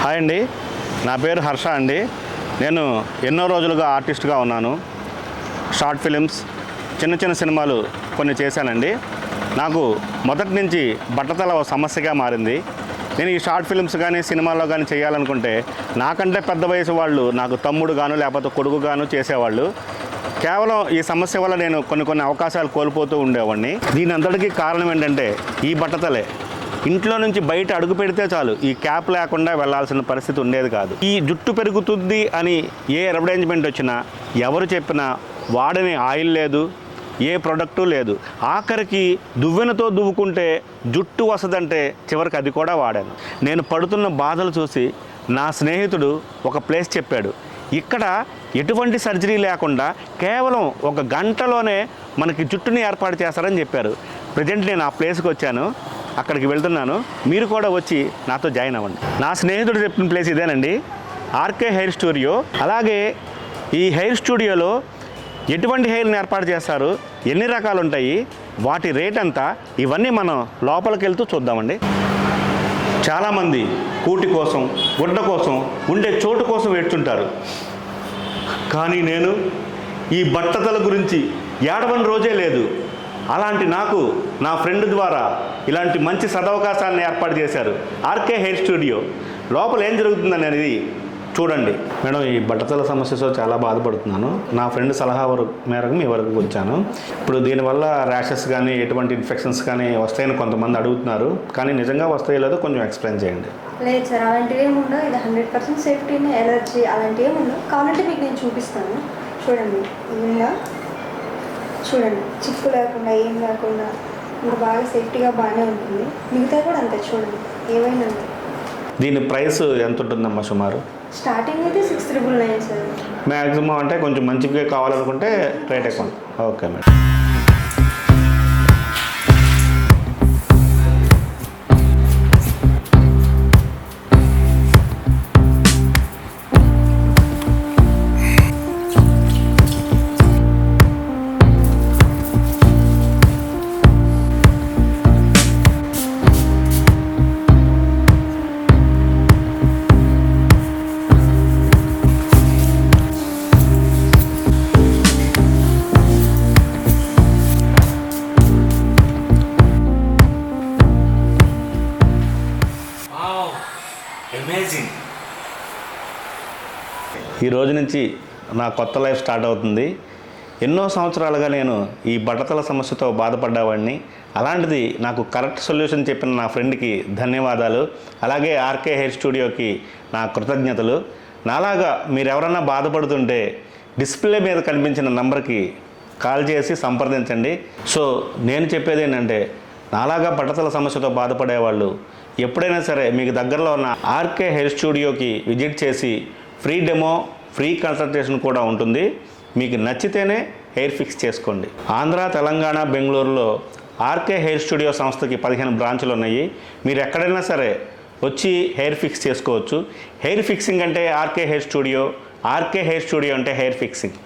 Hi అండి, నా పేరు హర్ష అండి. నేను ఎన్నో రోజులుగా ఆర్టిస్ట్గా ఉన్నాను. షార్ట్ ఫిలిమ్స్, చిన్న చిన్న సినిమాలు కొన్ని చేశానండి. నాకు మొదటి నుంచి బట్టతల ఒక సమస్యగా మారింది. నేను ఈ షార్ట్ ఫిలిమ్స్ కానీ సినిమాల్లో కానీ చేయాలనుకుంటే నాకంటే పెద్ద వయసు వాళ్ళు నాకు తమ్ముడు గాను లేకపోతే కొడుకు గాను చేసేవాళ్ళు. కేవలం ఈ సమస్య వల్ల నేను కొన్ని అవకాశాలు కోల్పోతూ ఉండేవాడిని. దీని అంతటికీ కారణం ఏంటంటే ఈ బట్టతలే. ఇంట్లో నుంచి బయట అడుగు పెడితే చాలు ఈ క్యాప్ లేకుండా వెళ్లాల్సిన పరిస్థితి ఉండేది కాదు. ఈ జుట్టు పెరుగుతుంది అని ఏ అడ్వర్టైజ్మెంట్ వచ్చినా, ఎవరు చెప్పినా వాడని ఆయిల్ లేదు, ఏ ప్రొడక్టు లేదు. ఆఖరికి దువ్వెనతో దువ్వుకుంటే జుట్టు వస్తుందంటే చివరికి అది కూడా వాడాను. నేను పడుతున్న బాధలు చూసి నా స్నేహితుడు ఒక ప్లేస్ చెప్పాడు. ఇక్కడ ఎటువంటి సర్జరీ లేకుండా కేవలం 1 గంటలోనే మనకి జుట్టుని ఏర్పాటు చేస్తారని చెప్పారు. ప్రజెంట్ నేను ఆ ప్లేస్కి వచ్చాను, అక్కడికి వెళ్తున్నాను. మీరు కూడా వచ్చి నాతో జాయిన్ అవ్వండి. నా స్నేహితుడు చెప్పిన ప్లేస్ ఇదేనండి, ఆర్కే హెయిర్ స్టూడియో. అలాగే ఈ హెయిర్ స్టూడియోలో ఎటువంటి హెయిర్ని ఏర్పాటు చేస్తారు, ఎన్ని రకాలు ఉంటాయి, వాటి రేట్ ఎంత, ఇవన్నీ మనం లోపలికి వెళ్తూ చూద్దామండి. చాలామంది కూటి కోసం, గుడ్డ కోసం, ఉండే చోటు కోసం ఏడ్చుంటారు. కానీ నేను ఈ బట్టతల గురించి ఏడవని రోజే లేదు. అలాంటి నాకు నా ఫ్రెండ్ ద్వారా ఇలాంటి మంచి సదవకాశాన్ని ఏర్పాటు చేశారు ఆర్కే హెయిర్ స్టూడియో. లోపల ఏం జరుగుతుందని అనేది చూడండి. మేడం, ఈ బట్టతల సమస్యతో చాలా బాధపడుతున్నాను. నా ఫ్రెండ్ సలహా మేరకు మీ వరకు వచ్చాను. ఇప్పుడు దీనివల్ల ర్యాషెస్ కానీ ఎటువంటి ఇన్ఫెక్షన్స్ కానీ వస్తాయని కొంతమంది అడుగుతున్నారు. కానీ నిజంగా వస్తాయో లేదో కొంచెం ఎక్స్ప్లెయిన్ చేయండి. లేదు సార్, అలాంటివి ఏమి ఉండవు. ఇది 100% సేఫ్టీని, ఎలర్జీ అలాంటివి ఏమి ఉండవు. కావాలంటే మీకు నేను చూపిస్తాను. చూడండి, ఇలా చూడండి, చిక్కు లేకుండా ఏం లేకుండా ఇంకా బాగా సేఫ్టీగా బాగానే ఉంటుంది. మిగతా కూడా అంతే, చూడండి ఏవైనా అంతే. దీని ప్రైస్ ఎంత ఉంటుందమ్మా సుమారు? స్టార్టింగ్ అయితే 6,999 సార్. మ్యాక్సిమం అంటే కొంచెం మంచిగా కావాలనుకుంటే రేట్ ఎక్కువ. Okay madam. ఈ రోజు నుంచి నా కొత్త లైఫ్ స్టార్ట్ అవుతుంది. ఎన్నో సంవత్సరాలుగా నేను ఈ బట్టతల సమస్యతో బాధపడ్డవాడిని. అలాంటిది నాకు కరెక్ట్ సొల్యూషన్ చెప్పిన నా ఫ్రెండ్కి ధన్యవాదాలు. అలాగే ఆర్కే హెయిర్ స్టూడియోకి నా కృతజ్ఞతలు. నాలాగా మీరు ఎవరన్నా బాధపడుతుంటే డిస్ప్లే మీద కనిపించిన నంబర్కి కాల్ చేసి సంప్రదించండి. సో నేను చెప్పేది ఏంటంటే, నాలాగా బట్టతల సమస్యతో బాధపడేవాళ్ళు ఎప్పుడైనా సరే మీకు దగ్గరలో ఉన్న ఆర్కే హెయిర్ స్టూడియోకి విజిట్ చేసి ఫ్రీ డెమో, ఫ్రీ కన్సల్టేషన్ కూడా ఉంటుంది. మీకు నచ్చితేనే హెయిర్ ఫిక్స్ చేసుకోండి. ఆంధ్ర, తెలంగాణ, బెంగళూరులో ఆర్కే హెయిర్ స్టూడియో సంస్థకి 15 బ్రాంచులు ఉన్నాయి. మీరు ఎక్కడైనా సరే వచ్చి హెయిర్ ఫిక్స్ చేసుకోవచ్చు. హెయిర్ ఫిక్సింగ్ అంటే RK hair studio, RK hair studio అంటే హెయిర్ ఫిక్సింగ్.